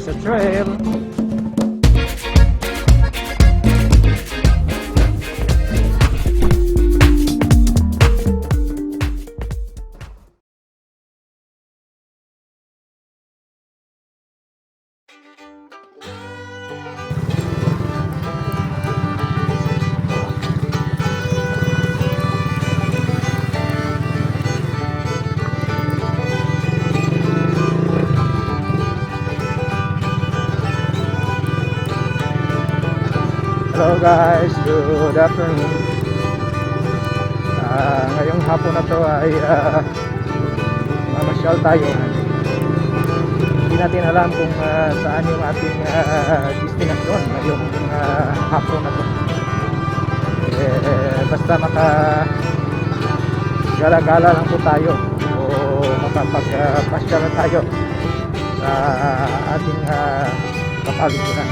sa trail. Hello guys, good afternoon. Ngayong hapon na to ay mamasyal tayo. Hindi natin alam kung saan yung ating destinasyon ngayong hapon na to. Basta gala-gala lang po tayo o makapagpasyal na tayo sa ating kapaligiran.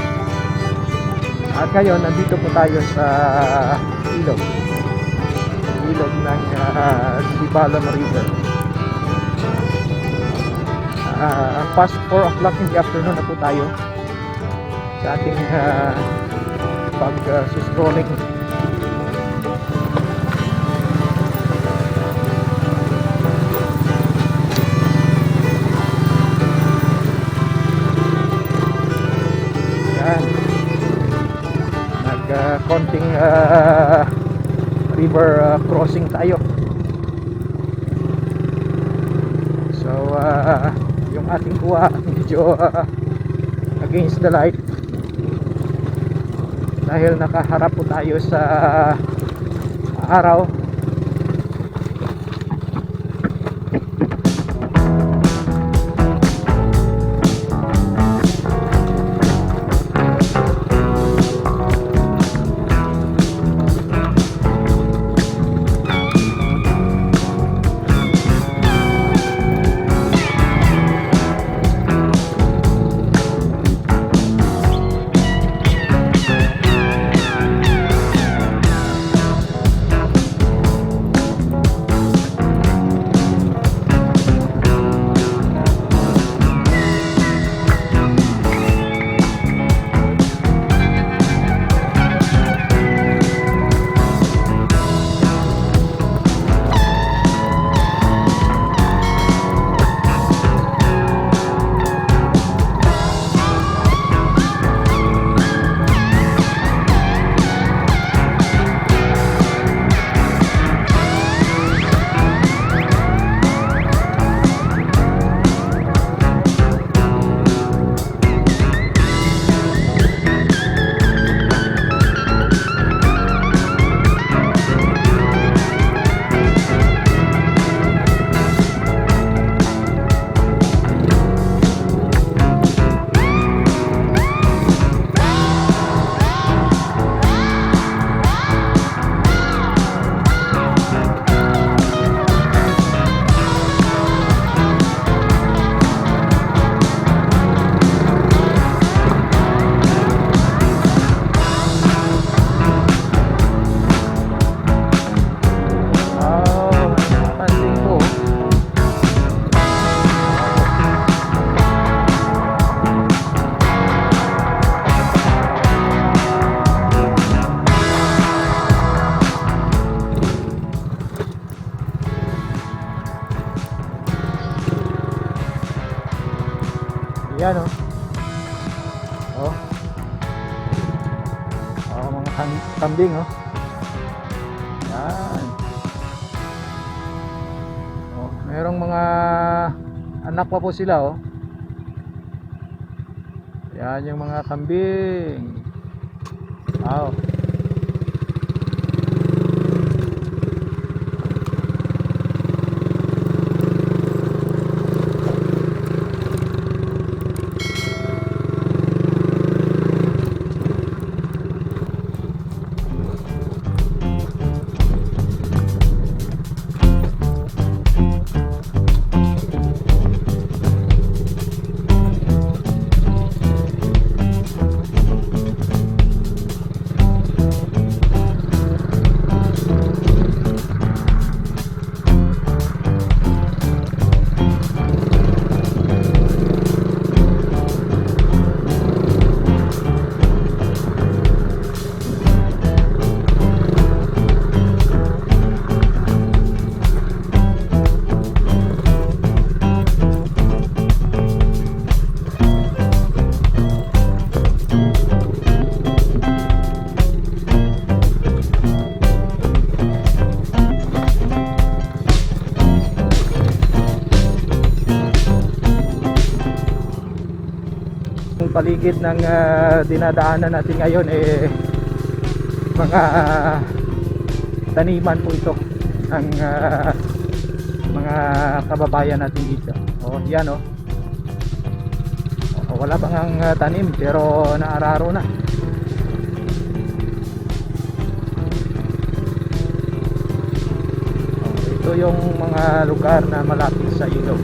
At ngayon, nandito po tayo sa ilog ng Sibalom River. Past 4 o'clock in the afternoon na po tayo sa ating pag-strolling. Konting river crossing tayo. So yung ating kuha medyo against the light dahil nakaharap po tayo sa araw. Yan oh. Mga kambing oh. Yan. Merong mga anak pa po sila oh. Yan yung mga kambing. Wow. paligid ng dinadaanan natin ngayon mga taniman po ito ng mga kababayan natin dito. Yan wala pang ang tanim pero naararo na. Ito yung mga lugar na malapit sa ilog.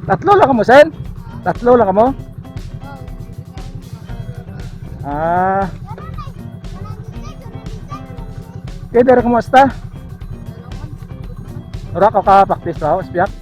Tatlo lang mo, Sen? Tatlo lang mo? Ah. Kaya ka kumusta? Ora ka ka-practice raw, spiak?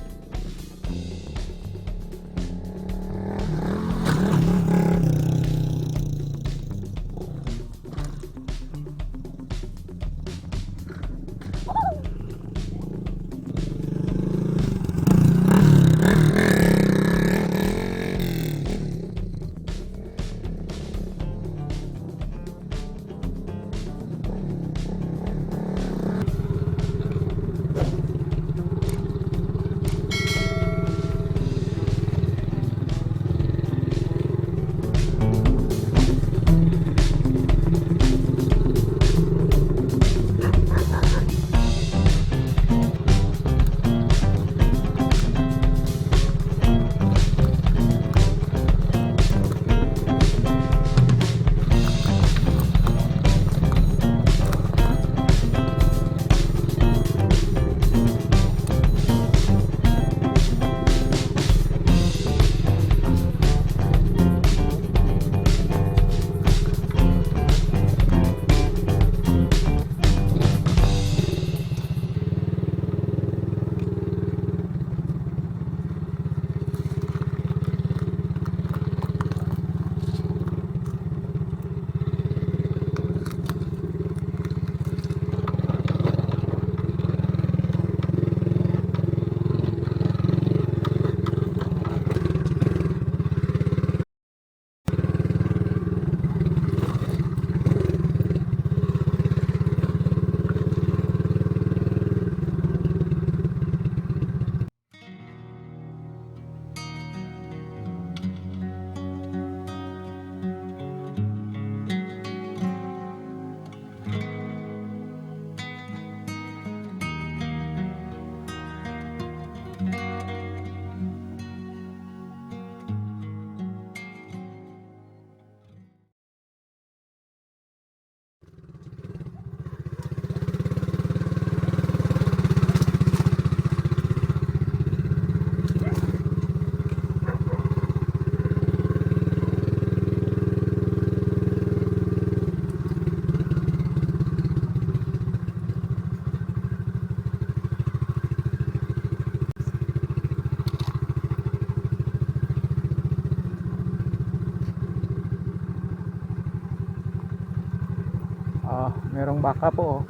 Merong baka po.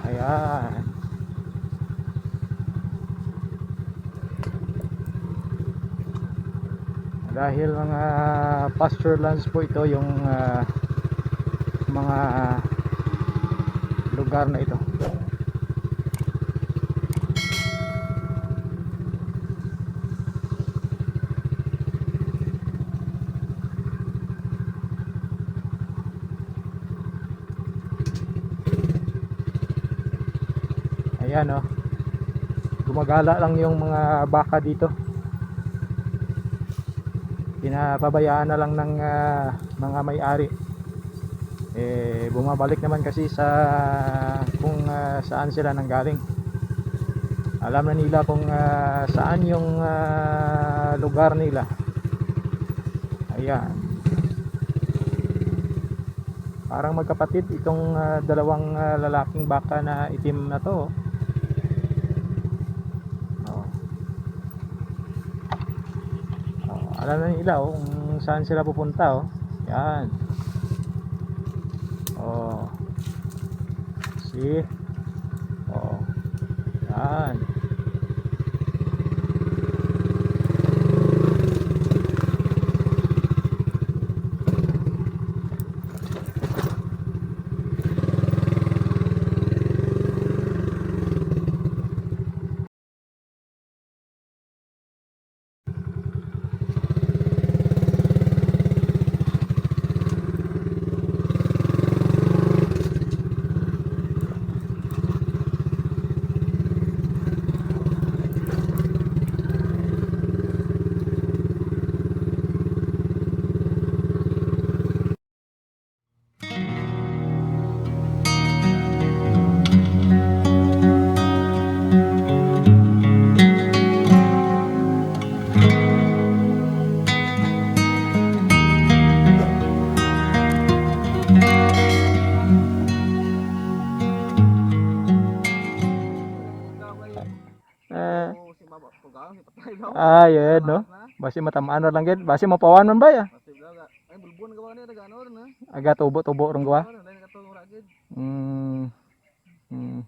Ayan. Dahil mga pasture lands po ito yung mga lugar na ito. Ayan gumagala lang yung mga baka dito. Pinapabayaan na lang ng mga may-ari. Bumabalik naman kasi sa kung saan sila nanggaling. Alam na nila kung saan yung lugar nila. Ayan. Parang magkapatid itong dalawang lalaking baka na itim na to. Alam na nila kung saan sila pupunta. Yan. See? Oh. Yan. Eh, Si baba pugang si patay daw. yun, no? Basi matamaan na lang gid. Basi mapawan man ba ya? Pasti daga. Ay bulbon ka ba ni daga ano na? Aga tubo-tubo rong gawa. Ano dai katong ragid. Hmm. Hmm.